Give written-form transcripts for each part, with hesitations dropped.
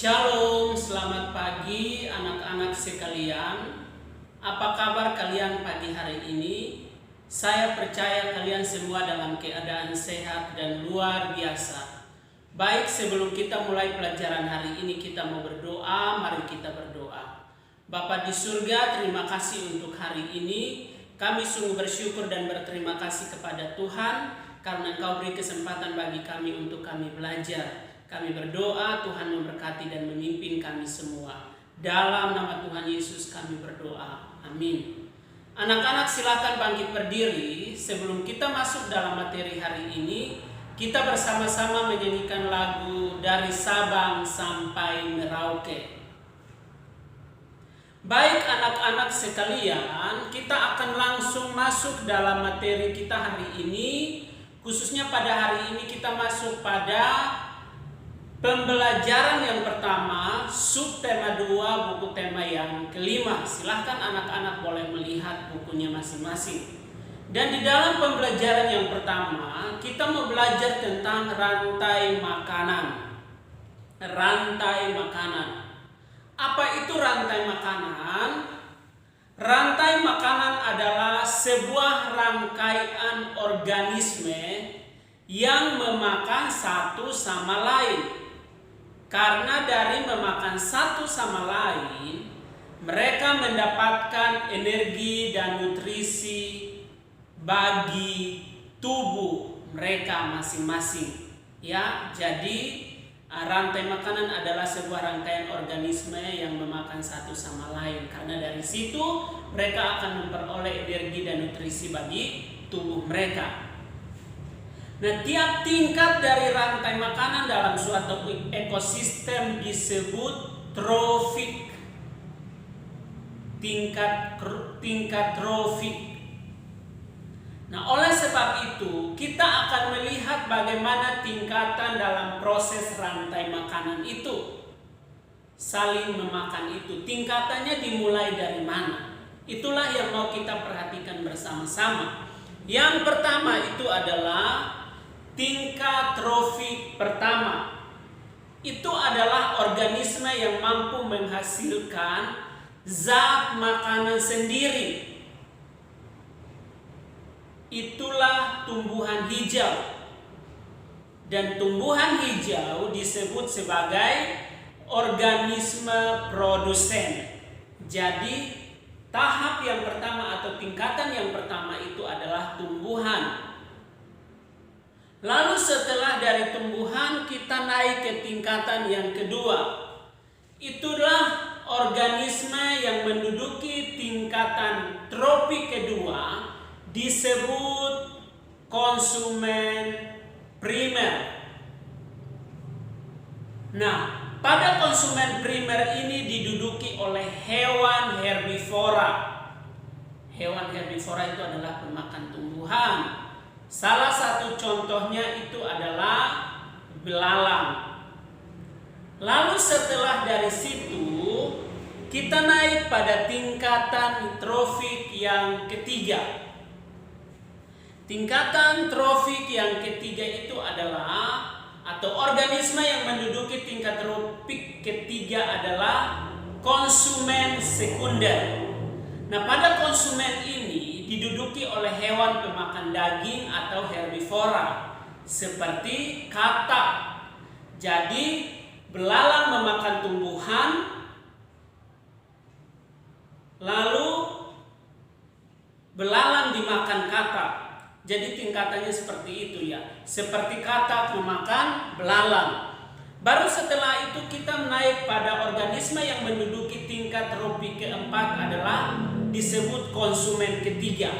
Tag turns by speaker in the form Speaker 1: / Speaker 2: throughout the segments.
Speaker 1: Shalom, selamat pagi anak-anak sekalian. Apa kabar kalian pagi hari ini? Saya percaya kalian semua dalam keadaan sehat dan luar biasa. Baik, sebelum kita mulai pelajaran hari ini, kita mau berdoa. Mari kita berdoa. Bapa di surga, terima kasih untuk hari ini. Kami sungguh bersyukur dan berterima kasih kepada Tuhan karena Engkau beri kesempatan bagi kami untuk kami belajar. Kami berdoa Tuhan memberkati dan memimpin kami semua. Dalam nama Tuhan Yesus kami berdoa. Amin. Anak-anak silakan bangkit berdiri. Sebelum kita masuk dalam materi hari ini, kita bersama-sama menyanyikan lagu Dari Sabang Sampai Merauke. Baik anak-anak sekalian, kita akan langsung masuk dalam materi kita hari ini. Khususnya pada hari ini kita masuk pada pembelajaran yang pertama, subtema 2, buku tema yang kelima. Silahkan anak-anak boleh melihat bukunya masing-masing. Dan di dalam pembelajaran yang pertama, kita mau belajar tentang rantai makanan. Rantai makanan. Apa itu rantai makanan? Rantai makanan adalah sebuah rangkaian organisme yang memakan satu sama lain. Karena dari memakan satu sama lain, mereka mendapatkan energi dan nutrisi bagi tubuh mereka masing-masing. Ya, jadi rantai makanan adalah sebuah rangkaian organisme yang memakan satu sama lain. Karena dari situ mereka akan memperoleh energi dan nutrisi bagi tubuh mereka. Nah, tiap tingkat dari rantai makanan dalam suatu ekosistem disebut trofik. Tingkat trofik. Nah, oleh sebab itu, kita akan melihat bagaimana tingkatan dalam proses rantai makanan itu. Saling memakan itu. Tingkatannya dimulai dari mana? Itulah yang mau kita perhatikan bersama-sama. Yang pertama itu adalah tingkat trofik pertama. Itu adalah organisme yang mampu menghasilkan zat makanan sendiri. Itulah tumbuhan hijau. Dan tumbuhan hijau disebut sebagai organisme produsen. Jadi tahap yang pertama atau tingkatan yang pertama itu adalah tumbuhan. Lalu setelah dari tumbuhan kita naik ke tingkatan yang kedua. Itulah organisme yang menduduki tingkatan tropik kedua disebut konsumen primer. Nah, pada konsumen primer ini diduduki oleh hewan herbivora. Hewan herbivora itu adalah pemakan tumbuhan. Salah satu contohnya itu adalah belalang. Lalu setelah dari situ kita naik pada tingkatan trofik yang ketiga. Tingkatan trofik yang ketiga itu adalah atau organisme yang menduduki tingkat tropik ketiga adalah konsumen sekunder. Nah, pada konsumen ini diduduki oleh hewan pemakan daging atau herbivora seperti katak. Jadi belalang memakan tumbuhan, lalu belalang dimakan katak. Jadi tingkatannya seperti itu ya. Seperti katak memakan belalang. Baru setelah itu kita naik pada organisme yang menduduki tingkat tropik keempat adalah disebut konsumen ketiga.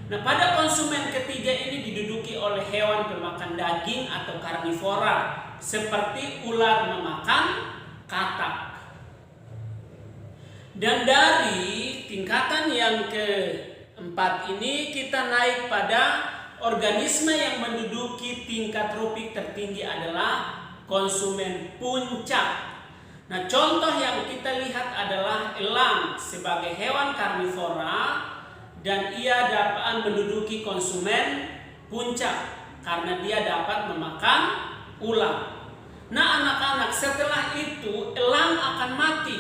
Speaker 1: Nah, pada konsumen ketiga ini diduduki oleh hewan pemakan daging atau karnivora seperti ular memakan katak. Dan dari tingkatan yang keempat ini kita naik pada organisme yang menduduki tingkat tropik tertinggi adalah konsumen puncak. Nah, contoh yang kita lihat adalah elang sebagai hewan karnivora dan ia dapat menduduki konsumen puncak karena dia dapat memakan ular. Nah anak-anak, setelah itu elang akan mati.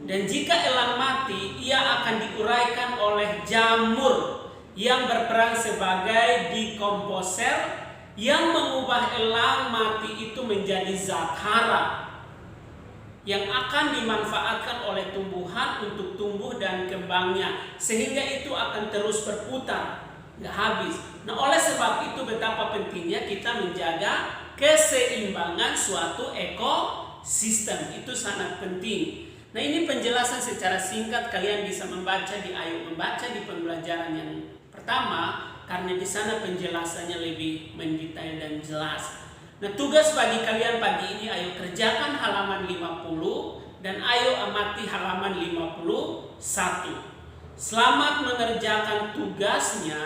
Speaker 1: Dan jika elang mati, ia akan diuraikan oleh jamur yang berperan sebagai dekomposer yang mengubah elang mati itu menjadi zat hara yang akan dimanfaatkan oleh tumbuhan untuk tumbuh dan kembangnya, sehingga itu akan terus berputar, nggak habis. Nah oleh sebab itu betapa pentingnya kita menjaga keseimbangan suatu ekosistem, itu sangat penting. Nah ini penjelasan secara singkat, kalian bisa membaca di Ayo Membaca di pembelajaran yang pertama, karena di sana penjelasannya lebih mendetail dan jelas. Nah tugas bagi kalian pagi ini, ayo kerjakan halaman 50 dan ayo amati halaman 51. Selamat mengerjakan tugasnya.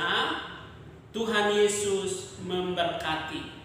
Speaker 1: Tuhan Yesus memberkati.